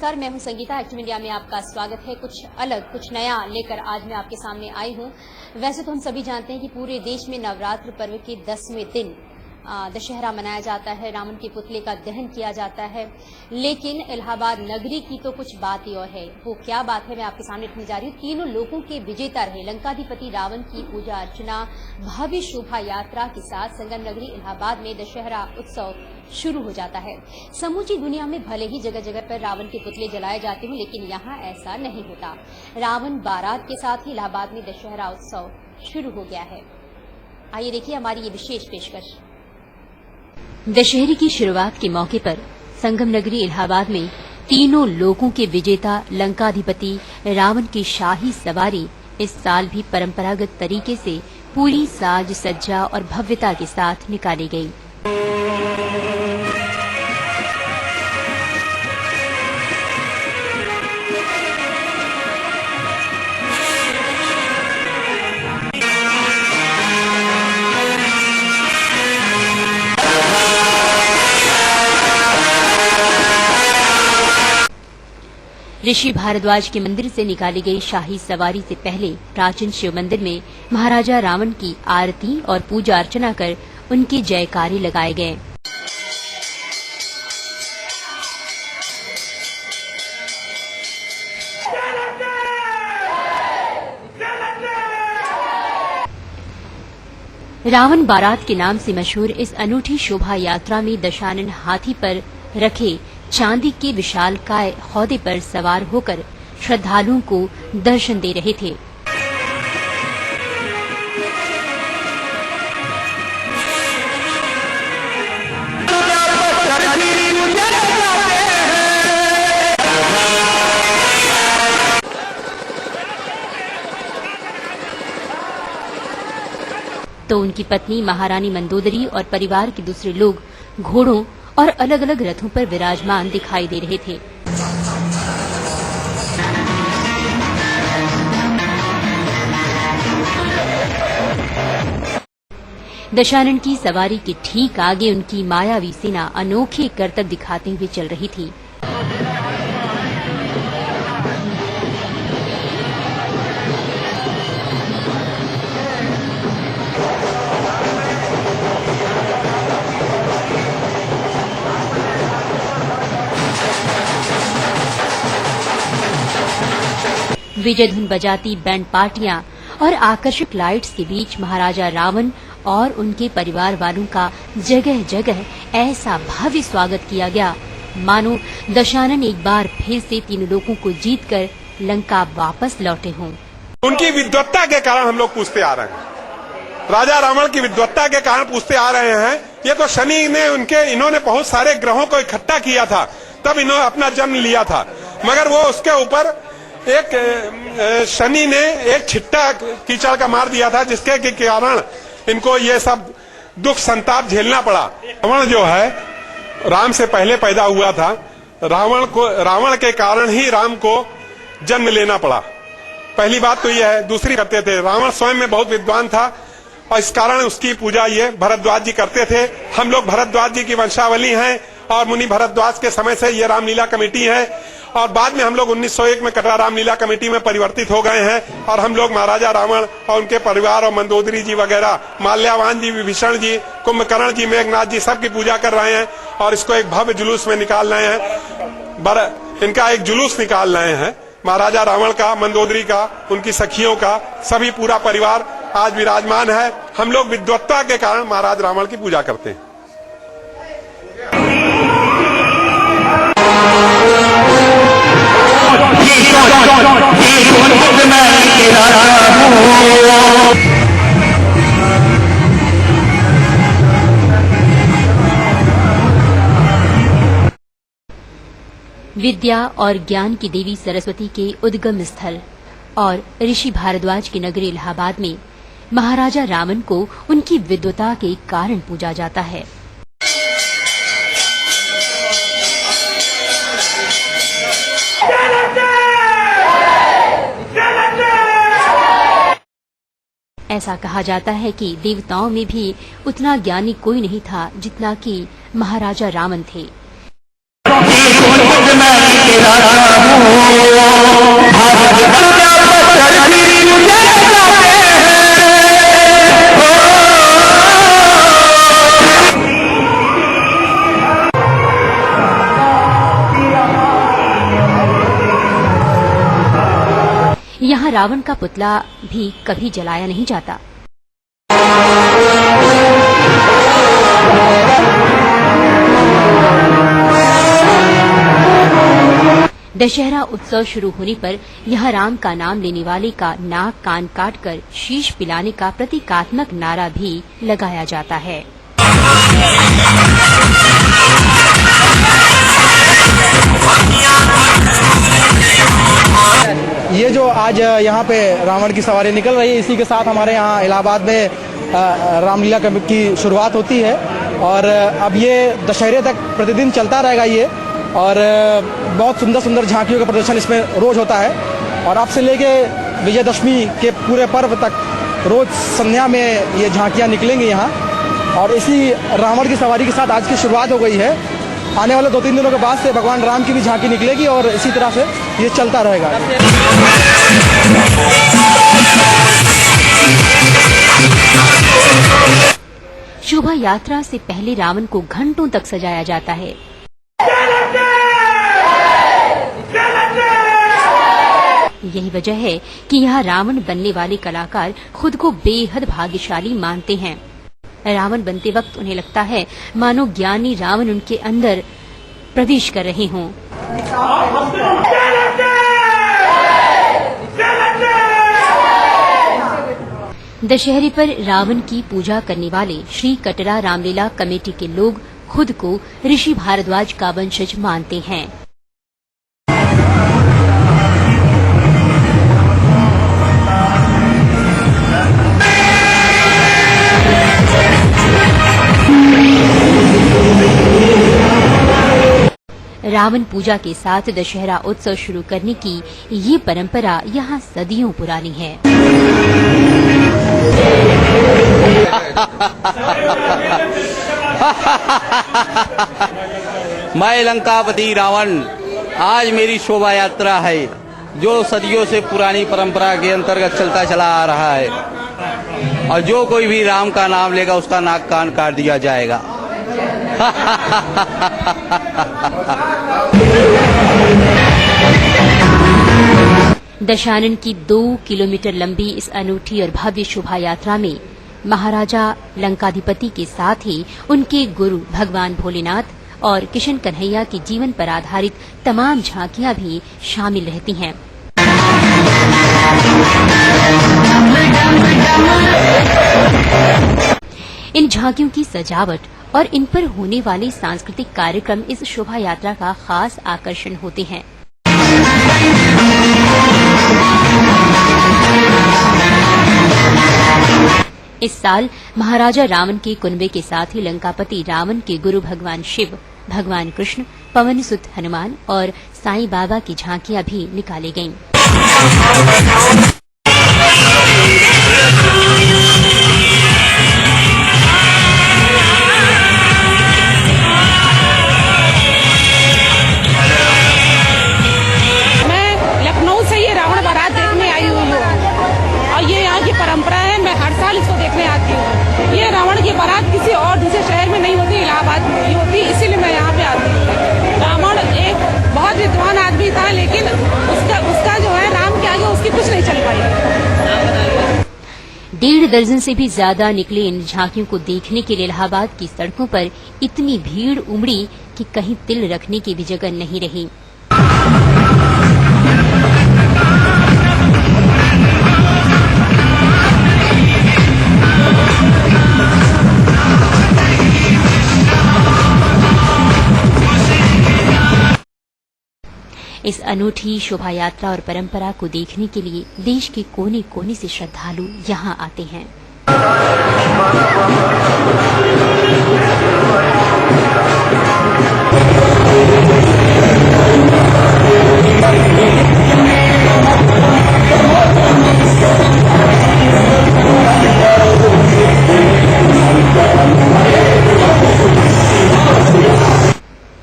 नमस्कार, मैं हूं संगीता। एक्टिव इंडिया में आपका स्वागत है। कुछ अलग, कुछ नया लेकर आज मैं आपके सामने आई हूं। वैसे तो हम सभी जानते हैं कि पूरे देश में नवरात्र पर्व के 10वें दिन दशहरा मनाया जाता है, रावण के पुतले का दहन किया जाता है। लेकिन इलाहाबाद नगरी की तो कुछ बात ही और है। वो क्या बात है मैं आपके सामने रखने जा रही हूँ। तीनों लोगों के विजेता रहे लंकाधिपति रावण की पूजा अर्चना भव्य शोभा यात्रा के साथ संगम नगरी इलाहाबाद में दशहरा उत्सव शुरू हो जाता है। समूची दुनिया में भले ही जगह जगह पर रावण के पुतले जलाए जाते हों, लेकिन यहाँ ऐसा नहीं होता। रावण बारात के साथ ही इलाहाबाद में दशहरा उत्सव शुरू हो गया है। आइए देखिए हमारी ये विशेष पेशकश। दशहरे की शुरुआत के मौके पर संगम नगरी इलाहाबाद में तीनों लोकों के विजेता लंकाधिपति रावण की शाही सवारी इस साल भी परंपरागत तरीके से पूरी साज सज्जा और भव्यता के साथ निकाली गई। ऋषि भारद्वाज के मंदिर से निकाली गई शाही सवारी से पहले प्राचीन शिव मंदिर में महाराजा रावण की आरती और पूजा अर्चना कर उनके जयकारे लगाए गए। रावण बारात के नाम से मशहूर इस अनूठी शोभा यात्रा में दशानन हाथी पर रखे चांदी के विशालकाय हौदे पर सवार होकर श्रद्धालुओं को दर्शन दे रहे थे। तो उनकी पत्नी महारानी मंदोदरी और परिवार के दूसरे लोग घोड़ों और अलग अलग रथों पर विराजमान दिखाई दे रहे थे। दशानन की सवारी के ठीक आगे उनकी मायावी सेना अनोखे करतब दिखाते हुए चल रही थी। विजय धुन बजाती बैंड पार्टियां और आकर्षक लाइट्स के बीच महाराजा रावण और उनके परिवार वालों का जगह जगह ऐसा भव्य स्वागत किया गया मानो दशानन एक बार फिर से तीनों लोगों को जीतकर लंका वापस लौटे हों। उनकी विद्वत्ता के कारण हम लोग पूछते आ रहे हैं। राजा रावण की विद्वत्ता के कारण पूछते आ रहे हैं। ये तो शनि ने इन्होंने बहुत सारे ग्रहों को इकट्ठा किया था, तब इन्होंने अपना जन्म लिया था, मगर वो उसके ऊपर एक शनि ने एक छिट्टा कीचड़ का मार दिया था, जिसके के कारण इनको ये सब दुख संताप झेलना पड़ा। रावण जो है राम से पहले पैदा हुआ था। रावण के कारण ही राम को जन्म लेना पड़ा। पहली बात तो ये है। दूसरी करते थे, रावण स्वयं में बहुत विद्वान था और इस कारण उसकी पूजा ये भरद्वाज जी करते थे। हम लोग भरद्वाज जी की वंशावली हैं और मुनि भरद्वाज के समय से ये रामलीला कमेटी है और बाद में हम लोग 1901 में कटरा रामलीला कमेटी में परिवर्तित हो गए हैं और हम लोग महाराजा रावण और उनके परिवार और मंदोदरी जी वगैरह, माल्यावान जी, विभीषण जी, कुंभकर्ण जी, मेघनाथ जी सबकी पूजा कर रहे हैं और इसको एक भव्य जुलूस में निकाल रहे हैं। इनका एक जुलूस निकाल रहे हैं महाराजा रावण का, मंदोदरी का, उनकी सखियों का, सभी पूरा परिवार आज विराजमान है। हम लोग विद्वत्ता के कारण महाराज रावण की पूजा करते हैं। विद्या और ज्ञान की देवी सरस्वती के उद्गम स्थल और ऋषि भारद्वाज की नगरी इलाहाबाद में महाराजा रावण को उनकी विद्वता के कारण पूजा जाता है। ऐसा कहा जाता है कि देवताओं में भी उतना ज्ञानी कोई नहीं था जितना कि महाराजा रावण थे। यहाँ रावण का पुतला भी कभी जलाया नहीं जाता। दशहरा उत्सव शुरू होने पर यहाँ राम का नाम लेने वाले का नाक कान काटकर शीश पिलाने का प्रतीकात्मक नारा भी लगाया जाता है। ये जो आज यहाँ पे रावण की सवारी निकल रही है, इसी के साथ हमारे यहाँ इलाहाबाद में रामलीला की शुरुआत होती है और अब ये दशहरे तक प्रतिदिन चलता रहेगा ये। और बहुत सुंदर सुंदर झांकियों का प्रदर्शन इसमें रोज होता है और अब से लेके विजयदशमी के पूरे पर्व तक रोज संध्या में ये झांकियाँ निकलेंगी यहाँ। और इसी रावण की सवारी के साथ आज की शुरुआत हो गई है। आने वाले 2-3 दिनों के बाद से भगवान राम की भी झांकी निकलेगी और इसी तरह से ये चलता रहेगा। शोभा यात्रा से पहले रावण को घंटों तक सजाया जाता है। यही वजह है कि यहाँ रावण बनने वाले कलाकार खुद को बेहद भाग्यशाली मानते हैं। रावण बनते वक्त उन्हें लगता है मानो ज्ञानी रावण उनके अंदर प्रवेश कर रहे हों। दशहरे पर रावण की पूजा करने वाले श्री कटरा रामलीला कमेटी के लोग खुद को ऋषि भारद्वाज का वंशज मानते हैं। रावण पूजा के साथ दशहरा उत्सव शुरू करने की ये परंपरा यहाँ सदियों पुरानी है। मैं लंकापति रावण, आज मेरी शोभा यात्रा है जो सदियों से पुरानी परंपरा के अंतर्गत चलता चला आ रहा है और जो कोई भी राम का नाम लेगा उसका नाक कान काट दिया जाएगा। दशानन की 2 किलोमीटर लंबी इस अनूठी और भव्य शोभा यात्रा में महाराजा लंकाधिपति के साथ ही उनके गुरु भगवान भोलेनाथ और किशन कन्हैया के जीवन पर आधारित तमाम झांकियां भी शामिल रहती हैं। इन झांकियों की सजावट और इन पर होने वाले सांस्कृतिक कार्यक्रम इस शोभा यात्रा का खास आकर्षण होते हैं। इस साल महाराजा रावण के कुनबे के साथ ही लंकापति रावण के गुरु भगवान शिव, भगवान कृष्ण, पवन सुत हनुमान और साईं बाबा की झांकियां भी निकाली गईं। परंपरा है, मैं हर साल इसको देखने आती हूँ। ये रावण की बारात किसी और दूसरे शहर में नहीं होती, इलाहाबाद में ही होती, इसीलिए मैं यहाँ पे आती हूँ। रावण एक बहुत विद्वान आदमी था, लेकिन उसका जो है राम के आगे उसकी कुछ नहीं चल पाई। 1.5 दर्जन से भी ज्यादा निकले इन झांकियों को देखने के लिए इलाहाबाद की सड़कों पर इतनी भीड़ उमड़ी कि कहीं तिल रखने की भी जगह नहीं रही। इस अनूठी शोभा यात्रा और परंपरा को देखने के लिए देश के कोने कोने से श्रद्धालु यहाँ आते हैं।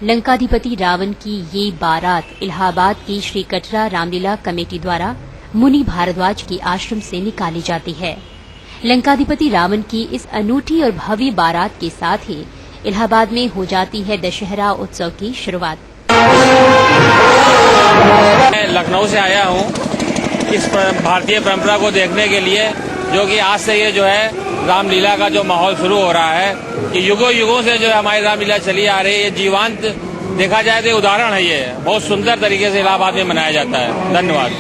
लंकाधिपति रावण की ये बारात इलाहाबाद की श्री कटरा रामलीला कमेटी द्वारा मुनि भारद्वाज के आश्रम से निकाली जाती है। लंकाधिपति रावण की इस अनूठी और भव्य बारात के साथ ही इलाहाबाद में हो जाती है दशहरा उत्सव की शुरुआत। मैं लखनऊ से आया हूँ। इस भारतीय परंपरा को देखने के लिए, जो कि आज से ये जो है रामलीला का जो माहौल शुरू हो रहा है, कि युगों युगों से जो है हमारी रामलीला चली आ रही है, ये जीवंत देखा जाए तो उदाहरण है। ये बहुत सुंदर तरीके से इलाहाबाद में मनाया जाता है। धन्यवाद।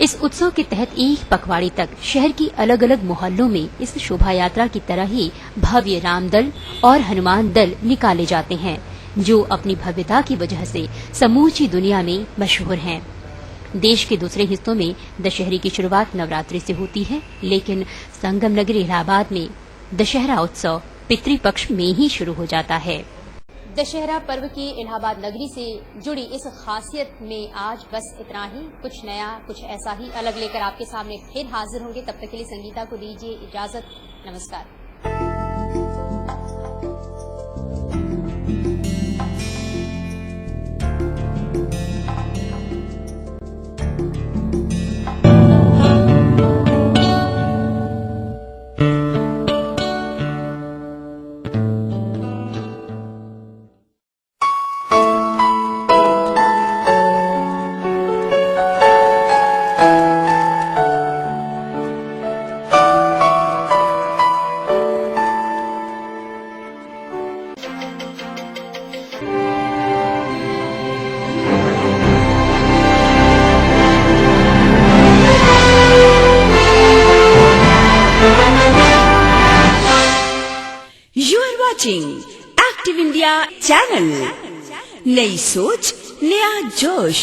इस उत्सव के तहत एक पखवाड़े तक शहर की अलग अलग मोहल्लों में इस शोभा यात्रा की तरह ही भव्य राम दल और हनुमान दल निकाले जाते हैं, जो अपनी भव्यता की वजह से समूची दुनिया में मशहूर हैं। देश के दूसरे हिस्सों में दशहरे की शुरुआत नवरात्रि से होती है, लेकिन संगम नगरी इलाहाबाद में दशहरा उत्सव पितृपक्ष में ही शुरू हो जाता है। दशहरा पर्व की इलाहाबाद नगरी से जुड़ी इस खासियत में आज बस इतना ही। कुछ नया, कुछ ऐसा ही अलग लेकर आपके सामने फिर हाजिर होंगे। तब तक के लिए संगीता को दीजिए इजाजत। नमस्कार। एक्टिव इंडिया चैनल, नई सोच नया जोश।